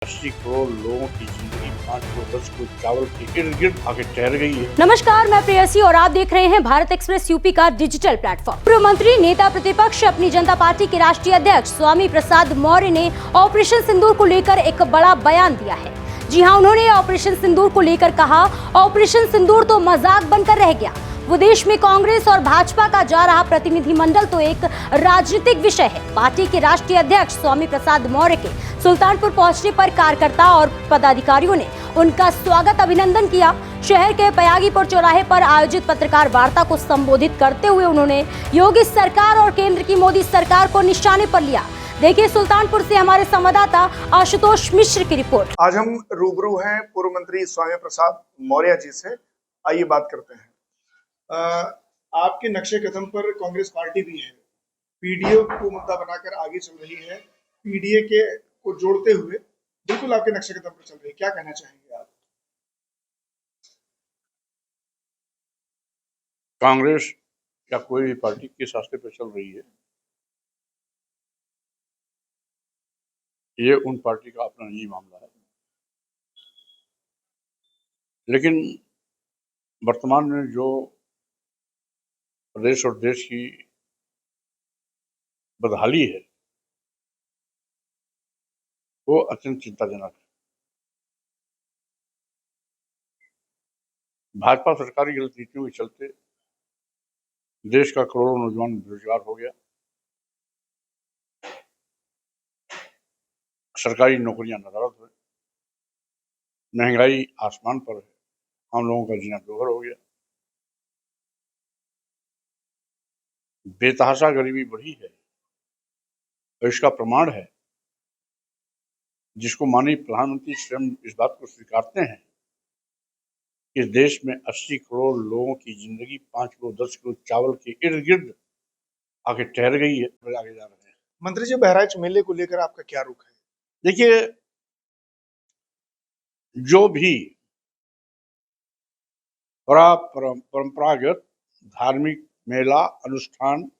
80 करोड़ लोगों की जिंदगी 5 करोड़ 10 किलो चावल के इर्द गिर्द आके ठहर गई है। नमस्कार, मैं प्रेयसी और आप देख रहे हैं भारत एक्सप्रेस यूपी का डिजिटल प्लेटफॉर्म। पूर्व मंत्री, नेता प्रतिपक्ष, अपनी जनता पार्टी के राष्ट्रीय अध्यक्ष स्वामी प्रसाद मौर्य ने ऑपरेशन सिंदूर को लेकर एक बड़ा बयान दिया है। जी हां, उन्होंने ऑपरेशन सिंदूर को लेकर कहा, ऑपरेशन सिंदूर तो मजाक बनकर रह गया। वो देश में कांग्रेस और भाजपा का जा रहा प्रतिनिधिमंडल तो एक राजनीतिक विषय है। पार्टी के राष्ट्रीय अध्यक्ष स्वामी प्रसाद मौर्य के सुल्तानपुर पहुंचने पर कार्यकर्ता और पदाधिकारियों ने उनका स्वागत अभिनंदन किया। शहर के पयागीपुर चौराहे पर आयोजित पत्रकार वार्ता को संबोधित करते हुए उन्होंने योगी सरकार और केंद्र की मोदी सरकार को निशाने पर लिया। देखिए सुल्तानपुर से हमारे संवाददाता आशुतोष मिश्र की रिपोर्ट। आज हम रूबरू हैं पूर्व मंत्री स्वामी प्रसाद मौर्य जी से। आइए बात करते हैं। आपके नक्शे कदम पर कांग्रेस पार्टी भी है, पीडीए को मुद्दा बनाकर आगे चल रही है, पीडीए के को जोड़ते हुए बिल्कुल आपके नक्शे कदम पर चल रही है। क्या कहना चाहेंगे आप? कांग्रेस या कोई भी पार्टी किस रास्ते पर चल रही है, ये उन पार्टी का अपना निजी मामला है। लेकिन वर्तमान में जो प्रदेश और देश की बदहाली है वो अत्यंत चिंताजनक है। भाजपा सरकारी गलत नीतियों के चलते देश का करोड़ों नौजवान बेरोजगार हो गया, सरकारी नौकरियां नदारद है, महंगाई आसमान पर है, हम लोगों का जीना दुर्भर हो गया, बेतहाशा गरीबी बढ़ी है। और इसका प्रमाण है, जिसको माननीय प्रधानमंत्री स्वयं इस बात को स्वीकारते हैं कि देश में 80 करोड़ लोगों की जिंदगी 5 किलो 10 किलो चावल के इर्द गिर्द आके ठहर गई है। आगे जा रहे हैं। मंत्री जी, बहराइच मेले को लेकर आपका क्या रुख है? देखिए, जो भी परंपरागत धार्मिक मेला, अनुष्ठान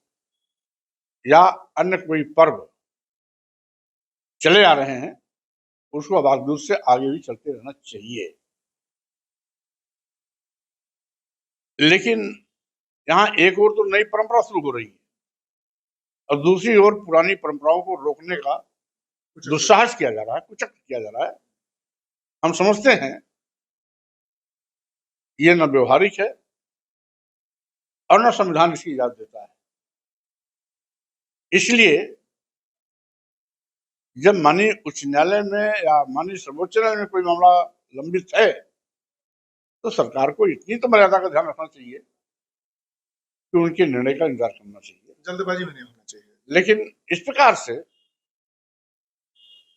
या अन्य कोई पर्व चले आ रहे हैं, उसको आबाद से आगे भी चलते रहना चाहिए। लेकिन यहाँ एक और तो नई परंपरा शुरू हो रही है और दूसरी ओर पुरानी परंपराओं को रोकने का दुस्साहस किया जा रहा है, कुचक्र किया जा रहा है। हम समझते हैं ये न व्यवहारिक है और न संविधान इसकी इजाजत देता है। इसलिए जब माननीय उच्च न्यायालय में या माननीय सर्वोच्च न्यायालय में कोई मामला लंबित है तो सरकार को इतनी तो मर्यादा का ध्यान रखना चाहिए कि उनके निर्णय का इंतजार करना चाहिए, जल्दबाजी में नहीं होना चाहिए। लेकिन इस प्रकार से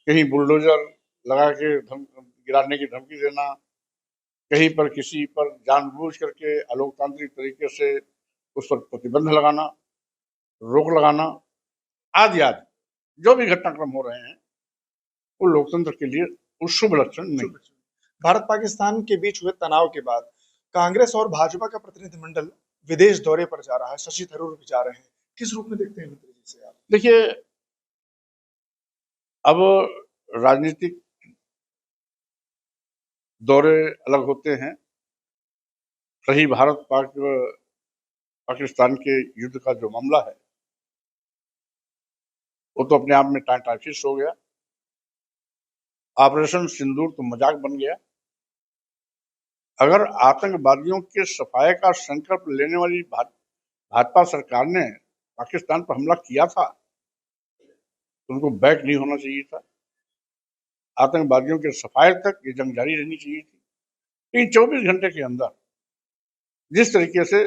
कहीं बुलडोजर लगा के गिराने की धमकी देना, कहीं पर किसी पर जानबूझ करके अलोकतांत्रिक तरीके से उस पर प्रतिबंध लगाना, रोक लगाना आदि आदि जो भी घटनाक्रम हो रहे हैं वो लोकतंत्र के लिए उस शुभ लक्षण नहीं। भारत पाकिस्तान के बीच हुए तनाव के बाद कांग्रेस और भाजपा का प्रतिनिधिमंडल विदेश दौरे पर जा रहा है, शशि थरूर भी जा रहे हैं। किस रूप में देखते हैं मंत्री जी से आप? देखिए, अब राजनीतिक दौरे अलग होते हैं। रही भारत पाकिस्तान के युद्ध का जो मामला है वो तो अपने आप में टाइफिस हो गया। ऑपरेशन सिंदूर तो मजाक बन गया। अगर आतंकवादियों के सफाये का संकल्प लेने वाली भाजपा सरकार ने पाकिस्तान पर हमला किया था तो उनको बैक नहीं होना चाहिए था। आतंकवादियों के सफाये तक ये जंग जारी रहनी चाहिए थी। लेकिन 24 घंटे के अंदर जिस तरीके से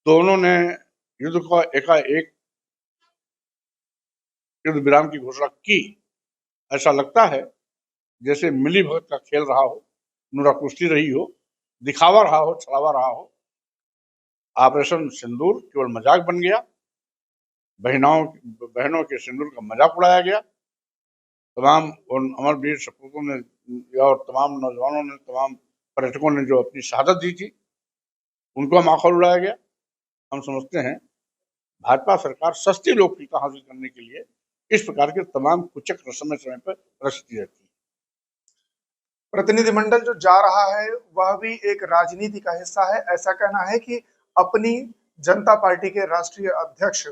दोनों ने युद्ध का एकाएक युद्ध विराम की घोषणा की, ऐसा लगता है जैसे मिली भगत का खेल रहा हो, नुरा कुश्ती रही हो, दिखावा रहा हो, छलावा रहा हो। ऑपरेशन सिंदूर केवल मजाक बन गया। बहनों के सिंदूर का मजाक उड़ाया गया। तमाम उन अमरवीर सपूतों ने और तमाम नौजवानों ने, तमाम पर्यटकों ने जो अपनी शहादत दी थी, उनको माखौल उड़ाया गया। हम समझते हैं भाजपा सरकार सस्ती लोकप्रियता हासिल करने के लिए इस प्रकार के तमाम कुचक्र समय समय पर रचती रहती है। प्रतिनिधिमंडल जो जा रहा है वह भी एक राजनीति का हिस्सा है, ऐसा कहना है कि अपनी जनता पार्टी के राष्ट्रीय अध्यक्ष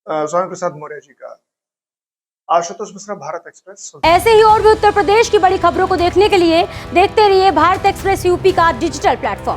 स्वामी प्रसाद मौर्य जी का। आशुतोष मिश्रा, भारत एक्सप्रेस। ऐसे ही और भी उत्तर प्रदेश की बड़ी खबरों को देखने के लिए देखते रहिए भारत एक्सप्रेस यूपी का डिजिटल प्लेटफॉर्म।